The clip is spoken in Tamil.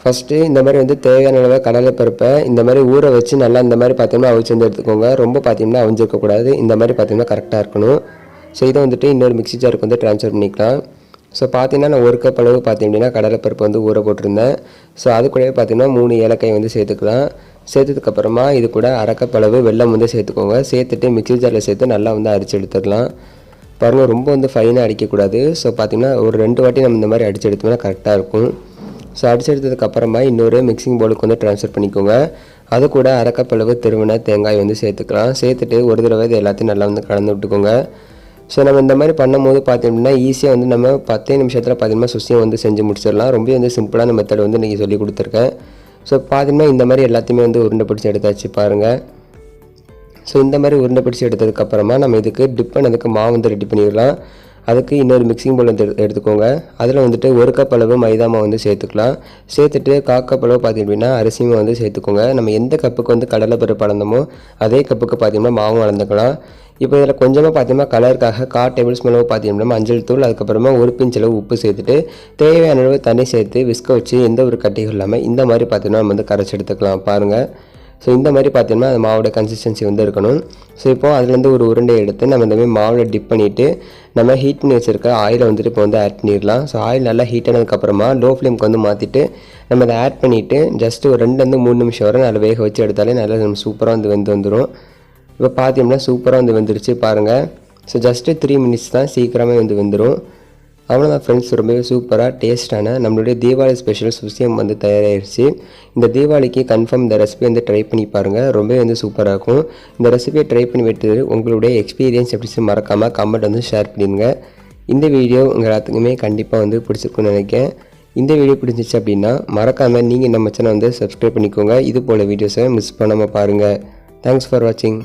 ஃபஸ்ட்டு இந்த மாதிரி வந்து தேவையான அளவு கடலைப்பருப்பை இந்த மாதிரி ஊற வச்சு நல்லா இந்த மாதிரி பார்த்தீங்கன்னா அவிச்சு வந்து எடுத்துக்கோங்க. ரொம்ப பார்த்தீங்கன்னா அவிஞ்சிருக்கக்கூடாது. இந்த மாதிரி பார்த்தீங்கன்னா கரெக்டாக இருக்கணும். ஸோ இதை வந்துட்டு இன்னொரு மிக்ஸி ஜாருக்கு வந்து ட்ரான்ஸ்ஃபர் பண்ணிக்கலாம். ஸோ பார்த்தீங்கன்னா நான் 1 கப் அளவு பார்த்தீங்க அப்படின்னா கடலைப்பருப்பு வந்து ஊற போட்டிருந்தேன். ஸோ அது கூடவே பார்த்தீங்கன்னா 3 ஏலக்காய் வந்து சேர்த்துக்கலாம். சேர்த்ததுக்கப்புறமா இது கூட 1/2 கப் அளவு வெல்லம் வந்து சேர்த்துக்கோங்க. சேர்த்துட்டு மிக்ஸி ஜாரில் சேர்த்து நல்லா வந்து அரைச்சி எடுத்துடலாம். பாருங்கள், ரொம்ப வந்து ஃபைனாக அடிக்கக்கூடாது. ஸோ பார்த்திங்கன்னா ஒரு 2 வாட்டி நம்ம இந்த மாதிரி அடித்து எடுத்தோம்னா கரெக்டாக இருக்கும். ஸோ அடித்து எடுத்ததுக்கப்புறமா இன்னொரு மிக்சிங் பவுலுக்கு வந்து ட்ரான்ஸ்ஃபர் பண்ணிக்கோங்க. அது கூட 1/2 கப் அளவு திருவின தேங்காய் வந்து சேர்த்துக்கலாம். சேர்த்துட்டு ஒரு தடவை இது எல்லாத்தையும் நல்லா வந்து கலந்து விட்டுக்கோங்க. ஸோ நம்ம இந்த மாதிரி பண்ணும்போது பார்த்திங்கன்னா ஈஸியாக வந்து நம்ம 10 நிமிஷத்தில் பார்த்திங்கன்னா சுசியம் வந்து செஞ்சு முடிச்சிடலாம். ரொம்ப வந்து சிம்பிளான மெத்தட் வந்து இன்றைக்கி சொல்லி கொடுத்துருக்கேன். ஸோ பார்த்திங்கன்னா இந்த மாதிரி எல்லாத்தையுமே வந்து உருண்டை பிடிச்சி எடுத்தாச்சு பாருங்கள். ஸோ இந்த மாதிரி உருண்டை பிடிச்சி எடுத்ததுக்கப்புறமா நம்ம இதுக்கு டிப் பண்ணதுக்கு மாவு வந்து ரெடி பண்ணிடலாம். அதுக்கு இன்னொரு மிக்சிங் பவுல் வந்து எடுத்துக்கோங்க. அதில் வந்துட்டு 1 கப் அளவு மைதா மாவு வந்து சேர்த்துக்கலாம். சேர்த்துட்டு 1/4 கப் அளவு பார்த்திங்க அப்படின்னா அரிசி மாவு வந்து சேர்த்துக்கோங்க. நம்ம எந்த கப்புக்கு வந்து கடலைப்பருப்பு அளந்தோமோ அதே கப்புக்கு பார்த்திங்கன்னா மாவும் அளந்துக்கலாம். இப்போ இதில் கொஞ்சமாக பார்த்தீங்கன்னா கலருக்காக 1/4 டேபிள் ஸ்பூன் அளவு பார்த்தீங்கன்னா மஞ்சள் தூள், அதுக்கப்புறமா 1 பிஞ்ச் அளவு உப்பு சேர்த்துட்டு தேவையான அளவு தண்ணி சேர்த்து விஸ்க வச்சு எந்த ஒரு கட்டிகள் இல்லாமல் இந்த மாதிரி பார்த்தீங்கன்னா நம்ம வந்து கரைச்சி எடுத்துக்கலாம் பாருங்கள். ஸோ இந்த மாதிரி பார்த்தீங்கன்னா அந்த மாவோட கன்சிஸ்டன்சி வந்து இருக்கணும். ஸோ இப்போது அதுலேருந்து ஒரு உருண்டையை எடுத்து நம்ம இந்த மாதிரி மாவில் டிப் பண்ணிவிட்டு நம்ம ஹீட் பண்ணி வச்சுருக்க ஆயிலை வந்துட்டு இப்போ வந்து ஆட் பண்ணிடலாம். ஸோ ஆயில் நல்லா ஹீட் ஆனதுக்கப்புறமா லோ ஃப்ளேமுக்கு வந்து மாற்றிட்டு நம்ம அதை ஆட் பண்ணிவிட்டு ஜஸ்ட் ஒரு 2-3 நிமிஷம் வரை நல்லா வேக வச்சு எடுத்தாலே நல்லா நம்ம சூப்பராக வந்து வந்துடும். இப்போ பார்த்தீங்கன்னா சூப்பராக வந்து வந்துருச்சு பாருங்கள். ஸோ ஜஸ்ட்டு 3 மினிட்ஸ் தான், சீக்கிரமே வந்து வந்துடும். அவ்வளோதான் ஃப்ரெண்ட்ஸ், ரொம்பவே சூப்பராக டேஸ்ட்டான நம்மளுடைய தீபாவளி ஸ்பெஷல் சுசியம் வந்து தயாராகிடுச்சு. இந்த தீபாவளிக்கு கன்ஃபார்ம் இந்த ரெசிபி வந்து ட்ரை பண்ணி பாருங்கள். ரொம்பவே வந்து சூப்பராக இருக்கும். இந்த ரெசிபியை ட்ரை பண்ணி விட்டு உங்களுடைய எக்ஸ்பீரியன்ஸ் எப்படி மறக்காமல் கமெண்ட் வந்து ஷேர் பண்ணிடுங்க. இந்த வீடியோ உங்கள் எல்லாத்துக்குமே கண்டிப்பாக வந்து பிடிச்சிருக்குன்னு நினைக்கிறேன். இந்த வீடியோ பிடிச்சிச்சு அப்படின்னா மறக்காமல் நீங்கள் நம்ம சேனல் வந்து சப்ஸ்கிரைப் பண்ணிக்கோங்க. இது போல் வீடியோஸை மிஸ் பண்ணாமல் பாருங்கள். தேங்க்ஸ் ஃபார் வாட்சிங்.